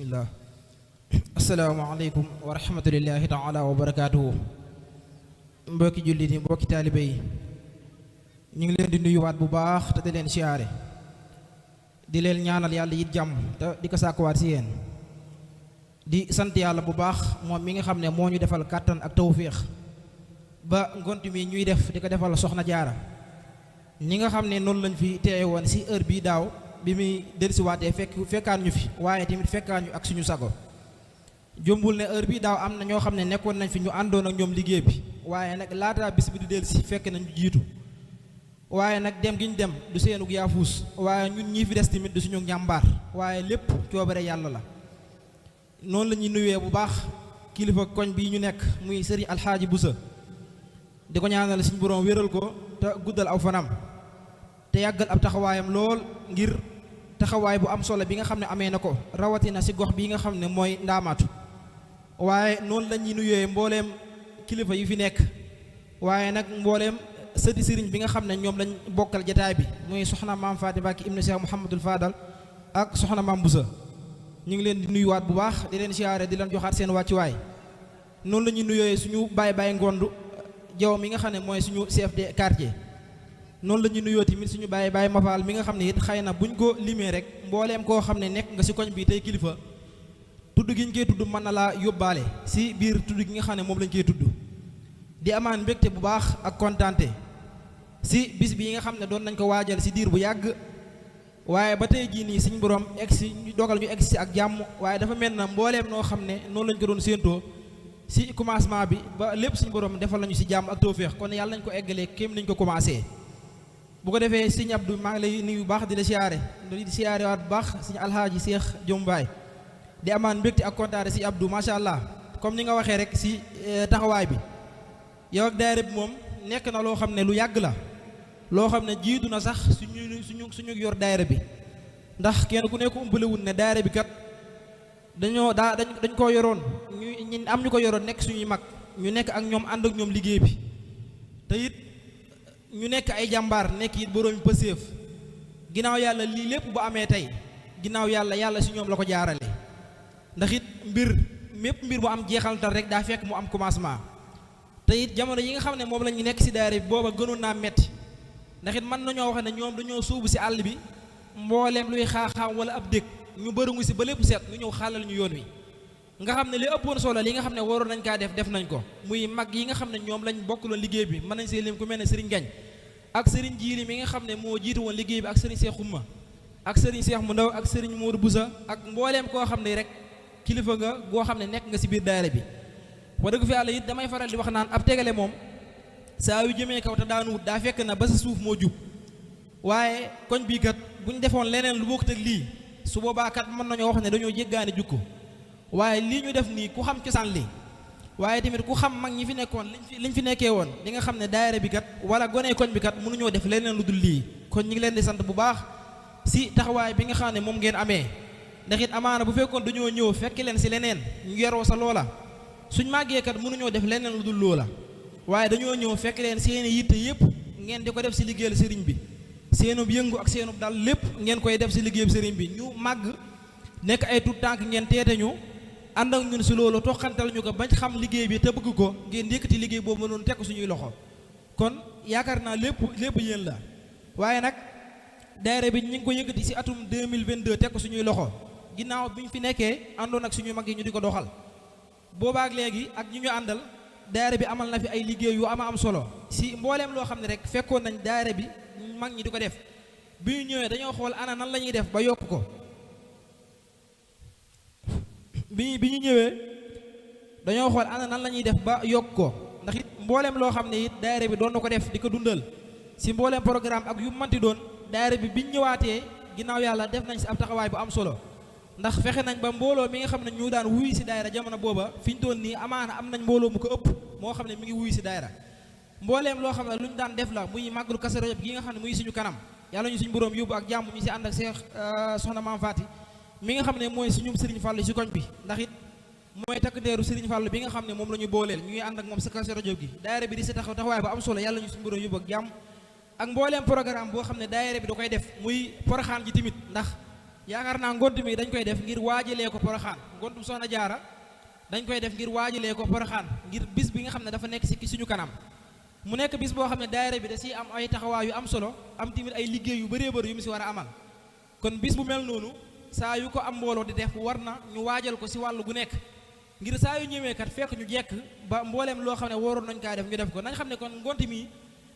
bismillah. Asalaamaaleykum wa rahmatullahi taala wa barakaatuhu. Mbokki jullit yi, mbokki taalibe yi, ñu ngi leen di nuyuwaat bu baax te di leen siyaare, di leen ñaanal yàlla yit jàmm te di ko sàkkuwaat si yéen. di sant yàlla bu baax moom mi nga xam ne moo ñu defal kàttan ak tawféex ba ngont mi ñuy def di ko defal soxna jaara ñi nga xam ne noonu lañ fi teewe woon si heure bii daaw bi muy dellusiwaatee fekkaan ñu fi, waaye tamit fekkaan ñu ak suñu sago. jombul ne heure bii daaw am na ñoo xam ne nekkoon nañ fi ñu àndoon ak ñoom liggéey bi, waaye nag laataa bis bi du dellusi fekk nañu jiitu. waaye nag dem gi ñu dem du seenug yaafuus, waaye ñun ñii fi des tamit du suñu njàmbaar, waaye lépp coobare yàlla la. noonu la ñuy nuyee bu baax kilifa koñ bii ñu nekk muy sëriñ alxaaji Bousso, di ko ñaanal suñu borom wéral ko te guddal aw fanam te yàggal ab taxawaayam lool, ngir taxawaay bu am solo bi nga xam ne amee na ko rawatina si gox bii nga xam ne mooy ndaamaatu. waaye noonu la ñuy nuyee mbooleem kilifa yi fi nekk, waaye nag mbooleem sëti sëriñ bi nga xam ne ñoom lañ bokkal jataay bi muy soxna maam Faati Mbàkke ibnu Cheikh Mouhamadul Fadal ak soxna maam Bousso. ñu ngi leen di nuyuwaat bu baax di leen siyaare di leen joxaat seen wàccuwaay. noonu la ñuy nuyooyee suñu baay ngondu jaw mi nga xam ne mooy suñu chef de quartier. noonu la ñuy nuyoo tamit suñu baay mafaal mi nga xam ne it xëy na buñ ko limee rek mbooleem koo xam ne nekk nga si koñ bi tey kilifa, tudd gi ñu koy tudd mën na laa yóbbaale si biir tudd gi nga xam ne moom lañ koy tudd. di amaan mbégte bu baax ak kontaante si bis bi yi nga xam ne doon nañ ko waajal si diir bu yàgg, waaye ba tey jii nii suñu borom egg si ñu dogal ñu egg si ak jàmm. waaye dafa mel na mbooleem noo xam ne noonu lañ ko doon séentoo si commencement bi ba lépp suñu borom defal nañu si jàmm ak tawféex, kon yàlla nañ ko eggalee kéem nañ ko commencé. bu ko defee sëñ Abdou maa ngi lay nuyu bu baax di la siyaare, di siyaare waat bu baax sëñ alhaaji Seex Jombaay. di amaan mbégte ak kontaare si Abdou macha allah, comme ni nga waxee rek si taxawaay bi. yow ak daayira bi moom nekk na loo xam ne lu yàgg la, loo xam ne jiitu na sax suñu yor daayira bi, ndax kenn ku nekk umpalewul ne daayira bi kat dañ koo yoroon ñu am ñu ko yoroon nekk suñuy mag, ñu nekk ak ñoom ànd ak ñoom liggéey bi, te it ñu nekk ay jàmbaar, nekk it boroomi pëseef. ginnaaw yàlla lii lépp bu amee tey ginnaaw yàlla si ñoom la ko jaarale, ndax it mépp mbir bu am jeexaltal rek daa fekk mu am commencement. te it jamono yi nga xam ne moom la ñu nekk si daayira bi booba gënoon naa metti, ndax it mën nañoo wax ne ñoom dañoo suubu si àll bi mbooleem luy xaaxaam wala ab dëkk ñu bërëngu si ba lépp set ñu ñëw xàllal ñu yoon wi. nga xam ne li ëppoon solo li nga xam ne waroon nañ kaa def nañ ko, muy mag yi nga xam ne ñoom lañ bokkaloon liggéey bi. mën nañ see lim ku mel ne Serigne Gagne ak Serigne Jiili mi nga xam ne moo jiitu woon liggéey bi, ak Serigne Cheikh Xumma ak Serigne Cheikh mu ndaw ak Serigne Modou Boussa ak mbooleem koo xam ne rek kilifa nga goo xam ne nekk nga si biir daayira bi. wax dëgg fi yàlla it damay faral di wax naan ab tegale moom saa yu jëmee kaw te daanuwut daa fekk na ba sa suuf moo jub. waaye koñ bii kat bu ñu defoon leneen lu bokkut ak lii su boobaa kat mën nañoo wax ne dañoo jéggaane jukko, waaye lii ñu def nii ku xam cosaan li, waaye tamit ku xam mag ñi fi nekkoon liñ fi nekkee woon di nga xam ne daayira bi kat wala gone koñ bi kat mënuñoo def leneen lu dul lii. kon ñu ngi leen di sant bu baax si taxawaay bi nga xam ne moom ngeen amee, ndax it amaana bu fekkoon dañoo ñëw fekk leen si leneen ñu yeroo sa loola suñ màggee kat mënuñoo def leneen lu dul loola, waaye dañoo ñëw fekk leen seeni yitte yëpp ngeen di ko def si liggéeyal sëriñ bi. seenub yëngu ak seenub dal lépp ngeen koy def si liggéeyub sëriñ bi. ñu màgg nekk ay tuut tànk ngeen teete ñu ànd ak ñun si loolu toqantal ñu ko bañ xam liggéey bi te bëgg ko, ngeen yëkkati liggéey boobu mënoon teg ko suñuy loxo. kon yaakaar naa lépp yéen la. waaye nag daayira bi ñu ngi ko yëkkati si atum 2022 teg ko suñuy loxo, ginnaaw bi ñu fi nekkee àndoon ak suñuy mag yi ñu di ko doxal. boobaak léegi ak ñi ñu àndal daayira bi amal na fi ay liggéey yu am solo si mbooleem loo xam ne rek fekkoon nañ daayira bi mag ñi di ko def. bi ñu ñëwee dañoo xool ana nan la ñuy def ba yokk ko. bi ñu ñëwee dañoo xool ana nan la ñuy def ba yokk ko, ndax it mbooleem loo xam ne it daayira bi doon na ko def di ko dundal si mbooleem programme ak yu manti doon daayira bi biñ ñëwaatee ginnaaw yàlla def nañ si ab taxawaay bu am solo. ndax fexe nañ ba mbooloo mi nga xam ne ñu daan wuyu si daayira jamono booba fi ñu toon nii amaana am nañ mbooloo mu ko ëpp moo xam ne mi ngi wuyu si daayira. mbooleem loo xam ne lu ñu daan def la muy màggalu Kazu Rajab gi nga xam ne muy suñu kanam, yàlla ñu suñu boroom yóbbu ak jàmm ñu si ànd ak Seex soxna maam Faati mi nga xam ne mooy suñu Serigne Fall si koñ bi, ndax it mooy takk ndeeru Serigne Fall bi nga xam ne moom la ñu booleel ñuy ànd ak moom sa Kazu Rajab gi. daayira bi di si taxawaay bu am solo, yàlla ñu suñu boroom yóbbu ak jàmm. ak mbooleem programme boo xam ne daayira bi da koy def muy Porokhane ji tamit, ndax yaakaar naa ngont mi dañ koy def ngir waajalee ko Porokhane ngontum Soxna Diarra dañ koy def ngir waajalee ko Porokhane ngir bis bi nga xam ne dafa nekk ci suñu kanam mu nekk bis boo xam ne daayira bi da ciy am ay taxawaay yu am solo am tamit ay liggéey yu bëree bëri yu mu ci war a amal kon bis bu mel noonu saa yu ko am mbooloo di def war na ñu waajal ko ci wàllu gu nekk ngir saa yu ñëwee kat fekk ñu jekk ba mbooleem loo xam ne waroon nañ kaa def ñu def ko nañ xam ne kon ngonti mi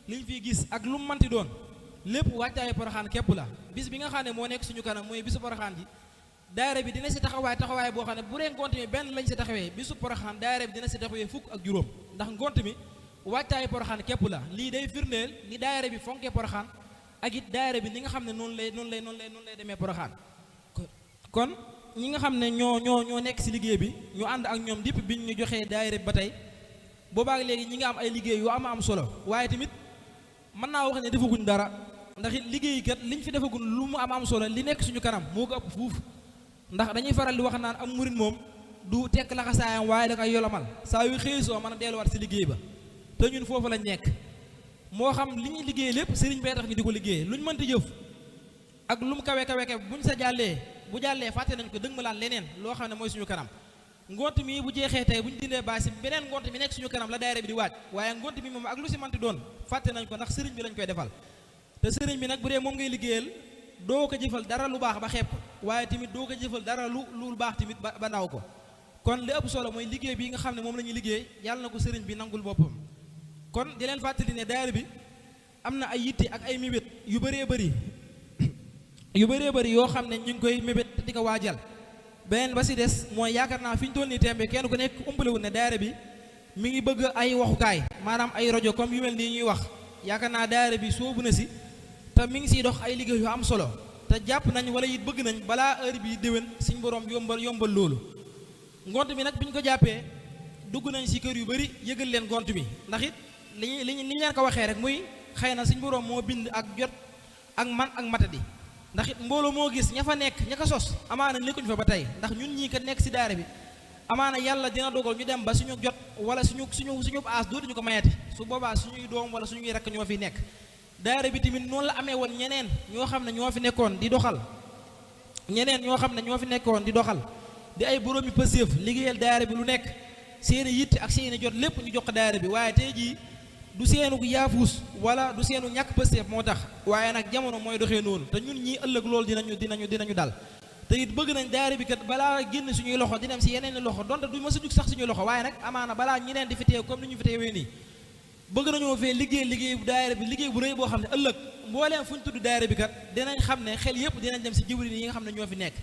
liñ fiy gis ak lu mu manti doon lépp waajtaayu Porokhane képp la bis bi nga xam ne moo nekk suñu kanam mooy bisu Porokhane ji daayira bi dina ci taxawaay boo xam ne bu dee ngont mi benn lañ ci taxawee bisu Porokhane daayira bi dina ci taxawee fukk ak juróom ndax ngont mi waajtaayu Porokhane képp la lii day firndeel ni daayira bi fonkee Porokhane ak it daayira bi ni nga xam ne noonu lay demee Porokhane kon ñi nga xam ne ñoo nekk ci liggéey bi ñu ànd ak ñoom dipp biñ ñu joxee daayira bi ba tey boobaak léegi ñi nga am ay liggéey yu am solo waaye tamit mën naa wax ne defaguñ dara ndax it liggéey kat liñ fi defaguñ lu mu am solo li nekk suñu kanam moo ko ëpp fuuf ndax dañuy faral di wax naan am murit moom du tekk laxasaayam waaye da koy yolomal saa yu xëy soo mën a delluwaat ci liggéey ba te ñun foofu lañ nekk moo xam li ñuy liggéey lépp sëriñ bee tax ñu di ko liggéey luñ mënti jëf ak lu mu kawe buñ sa bu jàllee fàtte nañ ko dëgg ma laan leneen loo xam ne mooy suñu kanam ngont mi bu jeexee tey bu ñu dindee baasi beneen ngont mi nekk suñu kanam la daayira bi di waaj waaye ngont mi moom ak lu ci manti doon fàtte nañ ko ndax sëriñ bi lañ koy defal te sëriñ bi nag bu dee moom ngay liggéeyal doo ko jëfal dara lu baax ba xeeb ko waaye tamit doo ko jëfal dara lu baax tamit ba ndaw ko kon li ëpp solo mooy liggéey bi nga xam ne moom la ñuy liggéey yàlla na ko sëriñ bi nangul boppam kon di leen fàttali ne daayira bi am na ay yitte ak ay mébét yu bëree bëri yoo xam ne ñu ngi koy mébét di ko waajal beneen ba ci des mooy yaakaar naa fi ñu toll nii tembe kenn ku nekk umpalewul ne daayira bi mi ngi bëgg ay waxukaay maanaam ay rajo comme yu mel nii ñuy wax yaakaar naa daayira bi soobu na ci te mi ngi ciy dox ay liggéey yu am solo te jàpp nañ wala it bëgg nañ balaa heure bi déwén suñ borom yombal loolu ngont mi nag bi ñu ko jàppee dugg nañ ci kër yu bëri yëgal leen ngont mi ndax it li leen ko waxee rek muy xëy na suñ borom moo bind ak jot ak man ak matadi ndax it mbooloo moo gis ña fa nekk ña ko sos amaana nekkuñ fa ba tey ndax ñun ñii kat nekk ci daara bi amaana yàlla dina dogal ñu dem ba suñu jot wala suñu aas dootuñu ko mayati su boobaa suñuy doom wala suñuy rakk ñoo fi nekk daara bi tamit noonu la amee woon ñeneen ñoo xam ne ñoo fi nekkoon di doxal di ay boroomi pëseef liggéeyal daara bi lu nekk seeni yitte ak seeni jot lépp ñu jox ko daara bi waaye tey jii du seenu yaafuus wala du seenu ñàkk pësteef moo tax waaye nag jamono mooy doxee noonu te ñun ñii ëllëg loolu dinañu dal te it bëgg nañ daayira bi kat balaa génn suñuy loxo di dem ci yeneen i loxo donte du ma sa jug sax suñuy loxo waaye nag amaana balaa ñeneen di fi teew comme ni ñu fi teewee nii bëgg nañoo fee liggéey bu daayira bi liggéey bu rëy boo xam ne ëllëg mbooleem fu ñu tudd daayira bi kat dinañ xam ne xel yëpp dinañ dem ci jëwriñ yi nga xam ne ñoo fi nekk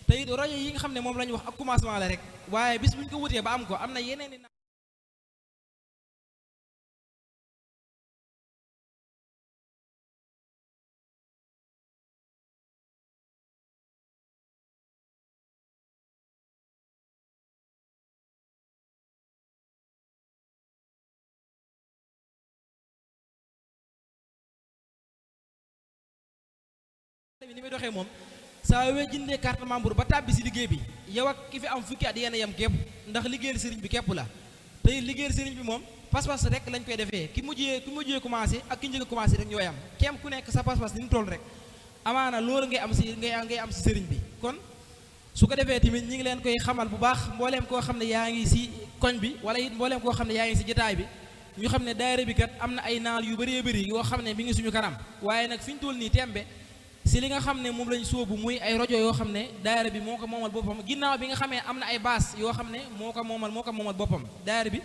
te it rajo yi nga xam ne moom la ñu wax ak commencement la rek waaye bis bu ñu ko wutee ba am ko am na yeneen ni muy doxee moom saa yoo jëndee carte membre ba tàbbi ci liggéey bi yow ak ki fi am fukki at yéen a yem képp ndax liggéeyal sëriñ bi képp la tey liggéeyal sëriñ bi moom pas-pas rek lañ koy defee ki mujjee commencé ak ki njëkk a commencé rek ñooy am kenn ku nekk sa pas-pas ni mu toll rek amaana loolu ngay am ci sëriñ bi kon su ko defee tamit ñi ngi leen koy xamal bu baax mbooleem koo xam ne yaa ngi ci koñ bi wala it mbooleem koo xam ne yaa ngi ci jotaay bi ñu xam ne daayira bi kat am na ay naal yu bëree bëri yoo xam ne mi ngi suñu kanam waaye nag fi ñu toll nii tembe si li nga xam ne moom lañ sóobu muy ay rajo yoo xam ne daayira bi moo ko moomal boppam ginnaaw bi nga xamee am na ay baas yoo xam ne moo ko moomal boppam daayira bi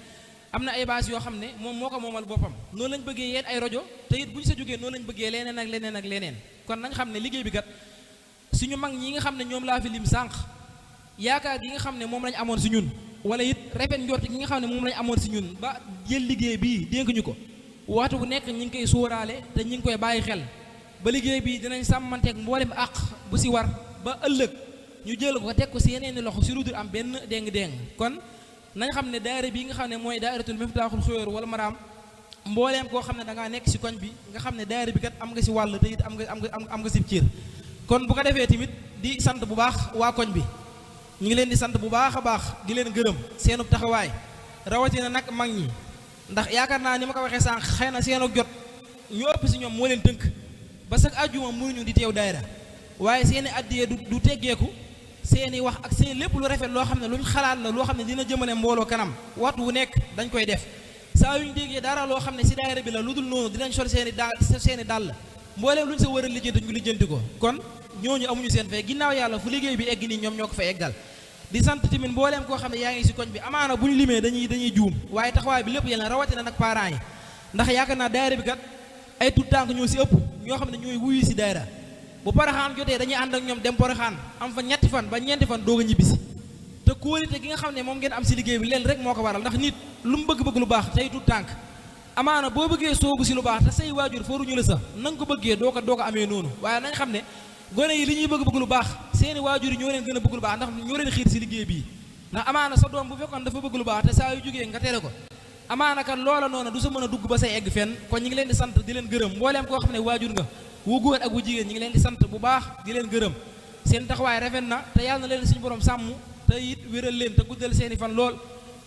am na ay baas yoo xam ne moom moo ko moomal boppam noonu lañ bëggee yéen ay rajo te it bu ñu sa jógee noonu lañ bëggee leneen ak leneen kon nañ xam ne liggéey bi kat suñu mag ñi nga xam ne ñoom laa fi lim sànq yaakaar gi nga xam ne moom lañ amoon si ñun wala it rafet njort gi nga xam ne moom lañ amoon si ñun ba jël liggéey bii dénk ñu ko waxtu bu nekk ñi ngi koy sóoraale te ñi ngi koy bàyyi xel ba liggéey bi dinañ sàmmanteeg mboolem àq bu ci war ba ëllëg ñu jël ko teg ko ci yeneen i loxo ci lu dul am benn déng-déng kon nañ xam ne daayira bi nga xam ne mooy daayiratul Miftaaxul Xuyóor wala Maraam mbooleem koo xam ne da ngaa nekk ci koñ bi nga xam ne daayira bi kat am nga ci wàll te it am nga ci cër kon bu ko defee tamit di sant bu baax waa koñ bi ñu ngi leen di sant bu baax a baax di leen gërëm seenu taxawaay rawatina nag mag ñi ndax yaakaar naa ni ma ko waxee sànq xëy na seenu jot ñu ëpp ci ñoom moo leen tënk ba sax àjjuma mënuñu di teew daayira waaye seeni addiyee du teggeeku seeni wax ak seen lépp lu rafet loo xam ne luñ xalaat la loo xam ne dina jëmale mbooloo kanam waxtu wu nekk dañ koy def saa yuñ déggee dara loo xam ne si daayira bi la lu dul noonu dinañ sol seeni dàll mbooleem luñ sa war a lijjanti ñu lijjanti ko kon ñooñu amuñu seen fay ginnaaw yàlla fu liggéey bi egg nii ñoom ñoo ko fa eggal di sant tamit mbooleem koo xam ne yaa ngi si koñ bi amaana bu ñu limee dañuy juum waaye taxawaay bi lépp yéen la rawatina nag parents yi ndax yaakaar naa daayira bi kat ay tout tànk ñoo si ëpp ñoo xam ne ñooy wuyu si daayira bu Porokhane jotee dañuy ànd ak ñoom dem Porokhane am fa ñetti fan ba ñeenti fan doog a ñibbisi te kóolite gi nga xam ne moom ngeen am si liggéey bi leen rek moo ko waral ndax nit lu mu bëgg-bëgg lu baax tey tout tànk amaana boo bëggee soobu si lu baax te say waajur fooruñu la sax na nga ko bëggee doo ko amee noonu waaye nañ xam ne gone yi li ñuy bëgg-bëgg lu baax seeni waajur yi ñoo leen gën a bëgg lu baax ndax ñoo leen xiir si liggéey bii ndax amaana sa doom bu fekkoon dafa bëgg lu baax te saa yu jógee nga tere ko amaana kat loola noonu du sa mën a dugg ba say egg fenn kon ñi ngi leen di sant di leen gërëm mbooleem koo xam ne waajur nga wu góor ak wu jigéen ñi ngi leen di sant bu baax di leen gërëm seen taxawaay rafet na te yàlla na leen suñu borom sàmm te it wéral leen te guddal seeni fan lool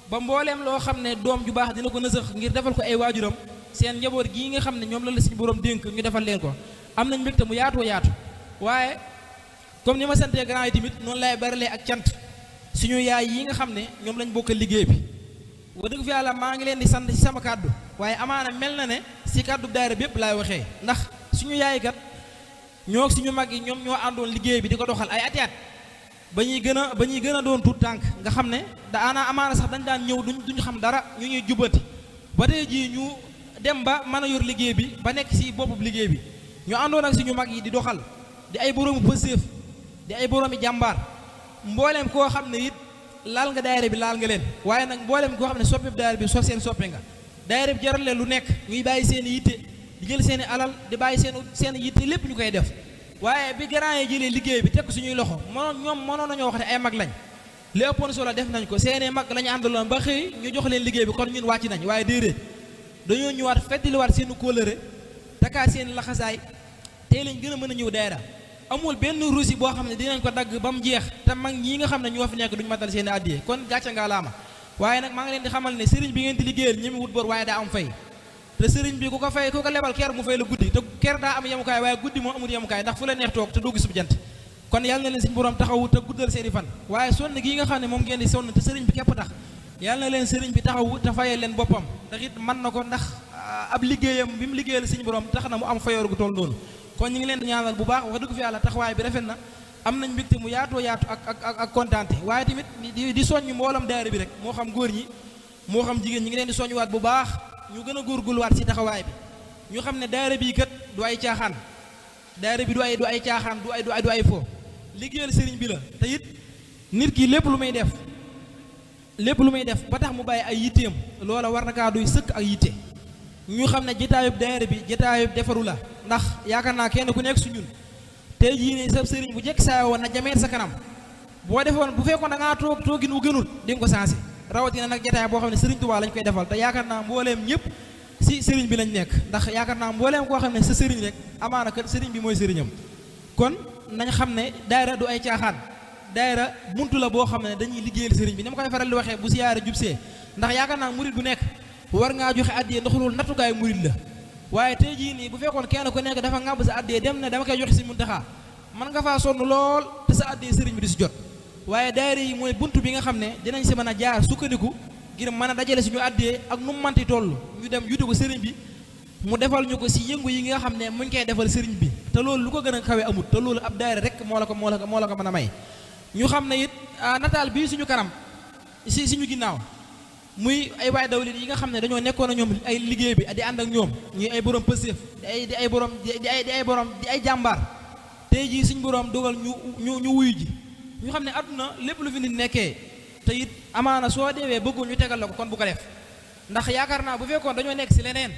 ba mbooleem loo xam ne doom ju baax dina ko nësëx ngir defal ko ay waajuram seen njaboot gii nga xam ne ñoom la suñu borom dénk ñu defal leen ko am nañ mbégte mu yaatoo yaatu waaye comme ni ma santee grand yi tamit noonu lay baralee ak cant suñu yaay yi nga xam ne ñoom lañ bokkal liggéey bi wa dëgg fi yàlla maa ngi leen di sant ci sama kàddu waaye amaana mel na ne si kàddu daayira bépp laay waxee ndax suñu yaay kat ñoo suñu mag yi ñoom ñoo àndoon liggéey bi di ko doxal ay ati at ba ñuy gën a doon tuut tànk nga xam ne daana amaana sax dañ daan ñëw duñu xam dara ñu ñuy jubbanti ba tey jii ñu dem ba mën a yor liggéey bi ba nekk si boppu liggéey bi ñu àndoon ak suñu mag yi di doxal di ay boroomu pëseef di ay boroomi jàmbaar mbooleem koo xam ne it laal nga daayira bi laal nga leen waaye nag mbooleem koo xam ne soppe daayira bi soo seen soppe nga daayira bi jaral leen lu nekk ñuy bàyyi seen i yitte di jël seen i alal di bàyyi seen yitte lépp ñu koy def waaye bi grand yi jëlee liggéey bi teg ko suñuy loxo mënoon nañoo wax ne ay mag lañ li ëppoon solo def nañ ko seen i mag lañu àndaloon ba xëy ñu jox leen liggéey bi kon ñun wàcc nañ waaye déedéet dañoo ñëwaat feddiliwaat seen kóolëre takkaat seen laxasaay tey lañ gën a mën a ñëw daayira amul benn ruusi boo xam ne dinañ ko dagg ba mu jeex te mag ñii nga xam ne ñoo fi nekk duñu matal seen i àddiyee kon gàcce nga laama waaye nag maa ngi leen di xamal ne sëriñ bi ngeen di liggéeyal ñi mu wut bor waaye daa am fay te sëriñ bi ku ko lebal ker mu fay la guddi te ker daa am yemukaay waaye guddi moo amul yemukaay ndax fu la neex toog te doo gis bu jant kon yàlla na leen suñu borom taxawu te guddal seen i fan waaye sonn gii nga xam ne moom ngeen di sonn te sëriñ bi képp tax yàlla na leen sëriñ bi taxawu te fayal leen boppam ndax it mën na ko ndax ab liggéeyam bi mu liggéeyal suñu borom tax na mu am fayoor gu toll noonu kon ñu ngi leen di ñaanal bu baax wax dëgg fi yàlla taxawaay bi rafet na am nañ mbégte mu yaatoo yaatu ak kontaante waaye tamit di soññ mboolam daayira bi rek moo xam góor ñi moo xam jigéen ñi ngi leen di soññuwaat bu baax ñu gën a góorgóorluwaat si taxawaay bi ñu xam ne daayira bii kat du ay caaxaan daayira bi du ay caaxaan du ay fo liggéeyal sëriñ bi la te it nit ki lépp lu may def ba tax mu bàyyi ay yitteem loola war na kaa duy sëkk ak yitte ñu xam ne jotaayub daayira bi jotaayub defaru la ndax yaakaar naa kenn ku nekk su ñun tey jii ne sa sëriñ bu jekk saa woon na jameet sa kanam boo defoon bu fekkoon da ngaa toogin wu gënul di nga ko sensé rawatina nag jotaay boo xam ne sëriñ Tuubaa lañ koy defal te yaakaar naa mbooleem ñëpp si sëriñ bi lañ nekk ndax yaakaar naa mbooleem koo xam ne sa sëriñ rek amaana kat sëriñ bi mooy sëriñam kon nañ xam ne daayira du ay caaxaan daayira buntu la boo xam ne dañuy liggéeyal sëriñ bi ni ma koy faral di waxee bu siyaare jubsee ndax yaakaar naa murid bu nekk war ngaa joxe addiyee ndax loolu nattukaay murid la waaye tey jii nii bu fekkoon kenn ku nekk dafa ŋàbb sa addiyee dem ne dama koy joxe si Muntaxa mën nga faa sonn lool te sa addiyee sëriñ bi di si jot waaye daayira yi mooy buntu bi nga xam ne dinañ si mën a jaar sukkandiku ngir mën a dajale suñu addiyee ak nu mu manti toll ñu dem yutu ko sëriñ bi mu defal ñu ko si yëngu yi nga xam ne muñ koy defal sëriñ bi te loolu lu ko gën a kawe amut te loolu ab daayira rek moo la ko mën a may ñu xam ne it nataal bii suñu kanam si suñu ginnaaw muy ay waay dawlin yi nga xam ne dañoo nekkoon a ñoom ay liggéey bi di ànd ak ñoom ñuy ay borom pëstéef di ay jàmbaar tey jii suñu borom dogal ñu wuyu ji ñu xam ne àdduna lépp lu fi nit nekkee te it amaana soo deewee bëggul ñu tegal la ko kon bu ko def ndax yaakaar naa bu fekkoon dañoo nekk si leneen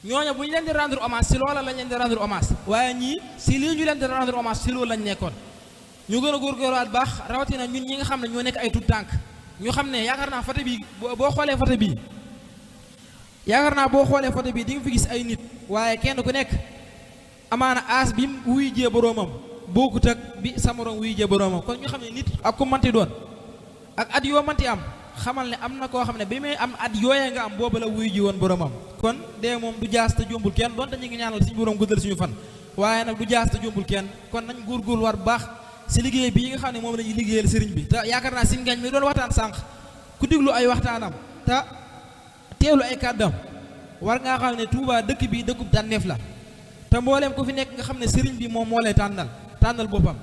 ñooña bu ñu leen di rendre hommage si loola lañ leen di rendre hommage waaye ñii si lii ñu leen di rendre hommage si loolu lañ nekkoon ñu gën a góorgóorluwaat baax rawatina ñun ñi nga xam ne ñoo nekk ay tuut tànk ñu xam ne yaakaar naa photo bi boo xoolee photo bi di nga fi gis ay nit waaye kenn ku nekk amaana aas bi mu wuy jee boroomam bokkut ak bi sa morom wuy jee boroomam kon ñu xam ne nit ak ku manti doon ak at yoo manti am xamal ne am na koo xam ne bi muy am at yooyee nga am booba la wuy ji woon boroomam kon dee moom du jaas te jombul kenn doonte ñu ngi ñaanal suñu boroom guddal suñu fan waaye nag du jaas te jombul kenn kon nañ góorgóorlu war bu baax si liggéey bi yi nga xam ne moom la ñuy liggéeyal sëriñ bi te yaakaar naa si ngañ mi doon waxtaan sànq ku diglu ay waxtaanam te teewlu ay kàddam war ngaa xam ne Touba dëkk bi dëkkub tànneef la te mbooleem ku fi nekk nga xam ne sëriñ bi moom moo lay tànnal boppam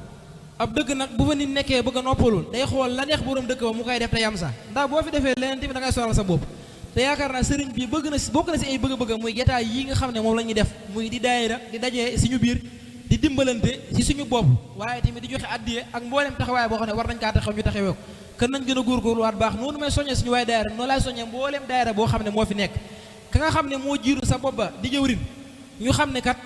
ab dëkk nag bu fa nit nekkee bëgg a noppalul day xool la neex borom dëkk ba mu koy def te yam sax ndax boo fi defee leneen tamit da ngay sonal sa bopp te yaakaar naa sëriñ bi bokk na si ay bëgg-bëgg muy jataay yi nga xam ne moom la ñuy def muy di daayira di dajee suñu biir di dimbalante si suñu bopp waaye tamit di joxe addiye ak mbooleem taxawaay boo xam ne war nañ kaa taxaw ñu taxawee ko kën nañ gën a góorgóorluwaat baax noonu may soññee suñu waay daayira noonu laay soññee mbooleem daayira boo xam ne moo fi nekk ka nga xam ne moo jiitu sa bopp ba di jëwrin ñu xam ne kat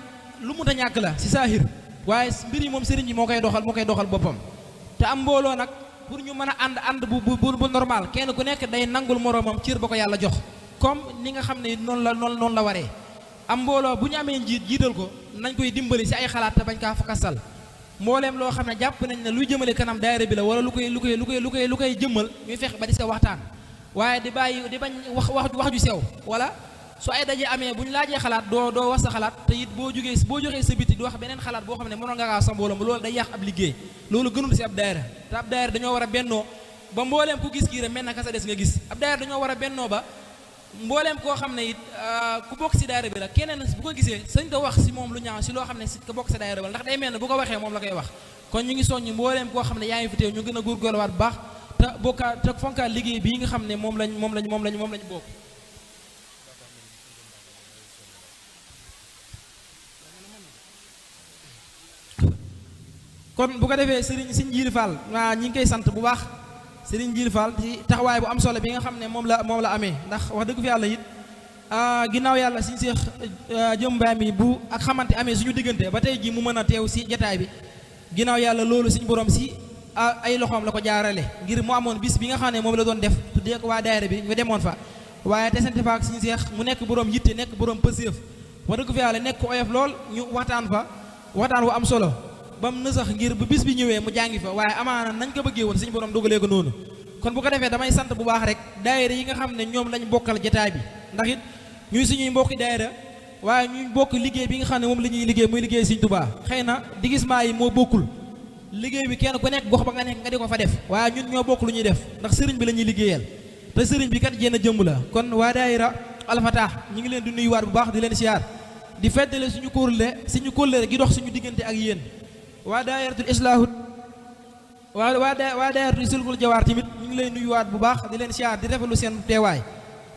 lu mu ta ñàkk la si saahir waaye mbir yi moom sëriñ bi moo koy doxal boppam te am mbooloo nag pour ñu mën a ànd bu normal kenn ku nekk day nangul moroomam cër ba ko yàlla jox comme ni nga xam ne noonu la waree am mbooloo bu ñu amee njiit jiital ko nañ koy dimbali si ay xalaat te bañ kaa fakasal mbooleem loo xam ne jàpp nañ ne luy jëmale kanam daayira bi la wala lu koy jëmmal ñuy fex ba di sa waxtaan waaye di bañ wax ju sew wala su ay daje amee bu ñu laajee xalaat doo wax sa xalaat te it boo joxee sa biti di wax beneen xalaat boo xam ne mënoon nga kaa sa mbooloo loolu day yàq ab liggéey loolu gënul si ab daayira te ab daayira dañoo war a bennoo ba mbooleem ku gis kii rek mel na kasa des nga gis ab daayira dañoo war a bennoo ba mbooleem koo xam ne it ku bokk si daayira bi la keneen bu ko gisee sañ ko wax si moom lu ñaaw si loo xam ne si ko bokk si daayira bi la ndax day mel ne bu ko waxee moom la koy wax kon ñu ngi soññ mbooleem koo xam ne yaa ngi fi teew ñu gën a góorgóorluwaat bu baax te fonkaat liggéey bii nga xam ne moom lañ bokk kon bu ko defee sëriñ Jiili Fall waa ñi ngi koy sant bu baax sëriñ Jiili Fall ci taxawaay bu am solo bi nga xam ne moom la amee ndax wax dëgg fi yàlla it ginnaaw yàlla suñu seex jëm mbaay mi bu ak xamante amee suñu diggante ba tey ji mu mën a teew si jataay bi ginnaaw yàlla loolu suñu borom si ay loxoom la ko jaarale ngir mu amoon bis bi nga xam ne moom la doon def tuddee ko waa daayira bi ñu demoon fa waaye tesante fa ak suñu seex mu nekk borom yitte nekk borom pëseef wax dëgg fi yàlla nekk ko oyof lool ñu waxtaan wu am solo ba mu nësax ngir bu bis bi ñëwee mu jàngi fa waaye amaana nañ ko bëggee woon suñu borom dogalee ko noonu kon bu ko defee damay sant bu baax rek daayira yi nga xam ne ñoom lañ bokkal jataay bi ndax it ñuy suñuy mbokki daayira waaye ñuy bokk liggéey bi nga xam ne moom la ñuy liggéey muy liggéey Sëriñ Tuubaa xëy na digisement yi moo bokkul liggéey bi kenn ku nekk gox ba nga nekk nga di ko fa def waaye ñun ñoo bokk lu ñuy def ndax sëriñ bi la ñuy liggéeyal te sëriñ bi kat jénn a jëmm la kon waa daayira Alfatah ñu ngi leen di nuyuwaat bu baax di leen siyaar di feddale suñu kóllëre gi dox suñu diggante ak yéen waa daayiratul islaahut waa daayiratul sulkul jawaar tamit ñu ngi lay nuyuwaat bu baax di leen siyaar di rafetlu seen teewaay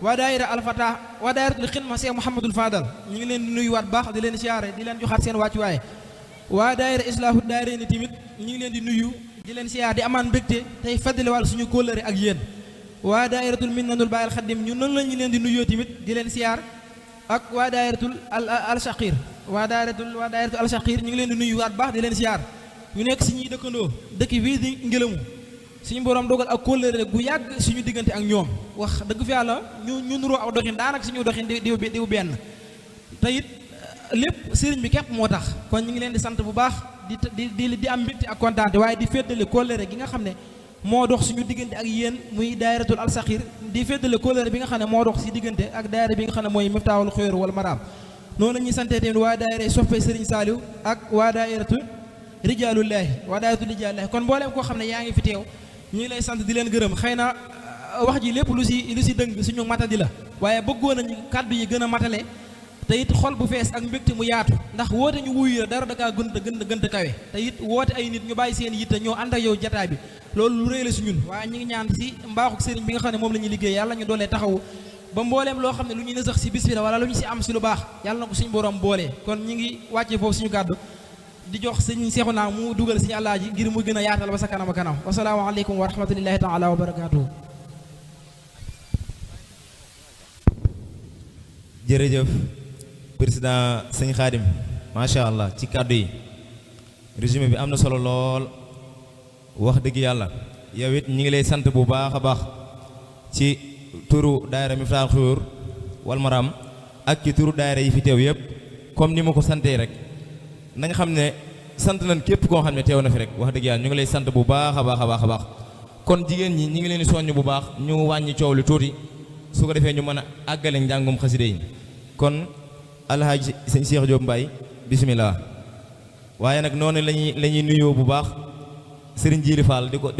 waa daayira Alfatah waa daayiratul xidma Cheikh Mouhamadul Fadal ñu ngi leen di nuyuwaat bu baax di leen siyaare di leen joxaat seen wàccuwaay waa daayira islaahut daayira ni tamit ñu ngi leen di nuyu di leen siyaar di amaan mbégte tey feddaliwaat suñu kóllëre ak yéen waa daayiratul minnanul baayil xaddim ñu noonu la ñu leen di nuyoo tamit di leen siyaar ak waa daayiratul al shaqir waa daayiratul al shaqir ñu ngi leen di nuyuwaat baax di leen siyaar ñu nekk si ñuy dëkkandoo dëkk bii di ngelamu suñu borom dogal ak kóllëre gu yàgg suñu diggante ak ñoom wax dëgg fi yàlla ñu nuroo aw doxin daanaka suñu doxin diw benn te it lépp sëriñ bi képp moo tax kon ñu ngi leen di sant bu baax di am mbégte ak kontaante waaye di féddale kóllëre gi nga xam ne moo dox suñu diggante ak yéen muy daayiratul al shaqir di féddale kóllëre bi nga xam ne moo dox si diggante ak daayira bi nga xam ne mooy miftaahul xuyur wal maraam noonu la ñuy santee tamit waa daayira soppe Serigne Saliou ak waa daayiratu rijaalullaahi waa daayiratu rijaalullaahi kon mbooleem koo xam ne yaa ngi fi teew ñu ngi lay sant di leen gërëm xëy na wax ji lépp lu si dëng suñu matadi la waaye bëggoon nañu kàddu yi gën a matale te it xol bu fees ak mbégte mu yaatu ndax woote ñu wuyu la dara dakaa gënt kawe te it woote ay nit ñu bàyyi seen yitte ñoo ànd ak yow jataay bi loolu lu rëy la si ñun waaye ñu ngi ñaan si mbaaxuk sëriñ bi nga xam ne moom la ñuy liggéey yàlla ñu doolee taxawu ba mbooleem loo xam ne lu ñuy nësax si bis bi la wala lu ñu si am si lu baax yàlla na ko suñu borom boolee kon ñu ngi wàccee foofu suñu kàddu di jox sëñ Seexuna mu dugal suñu àllaaji ngir mu gën a yaatal ba sa kanam a kanam wassalaamu aleykum wa rahmatullahi taala wa barakaatuhu. jërëjëf président sëñ Khadim macha allah ci kàddu yi résumé bi am na solo lool wax dëgg yàlla yow it ñi ngi lay sant bu baax a baax ci turu daayira Miftaahul Xuyuur wal Maraam ak ci turu daayira yi fi teew yëpp comme ni ma ko santee rek nañ xam ne sant nañ képp koo xam ne teew na fi rek wax dëgg yàlla ñu ngi lay sant bu baax a baax a baax a baax kon jigéen ñi ñi ngi leen di soññ bu baax ñu wàññi coow li tuuti su ko defee ñu mën a àggale njàngum xaside yi kon alhaaji sëñ Cheikh Diop Mbaye bismillah waaye nag noonu la ñuy nuyoo bu baax Serigne Djili Fall di ko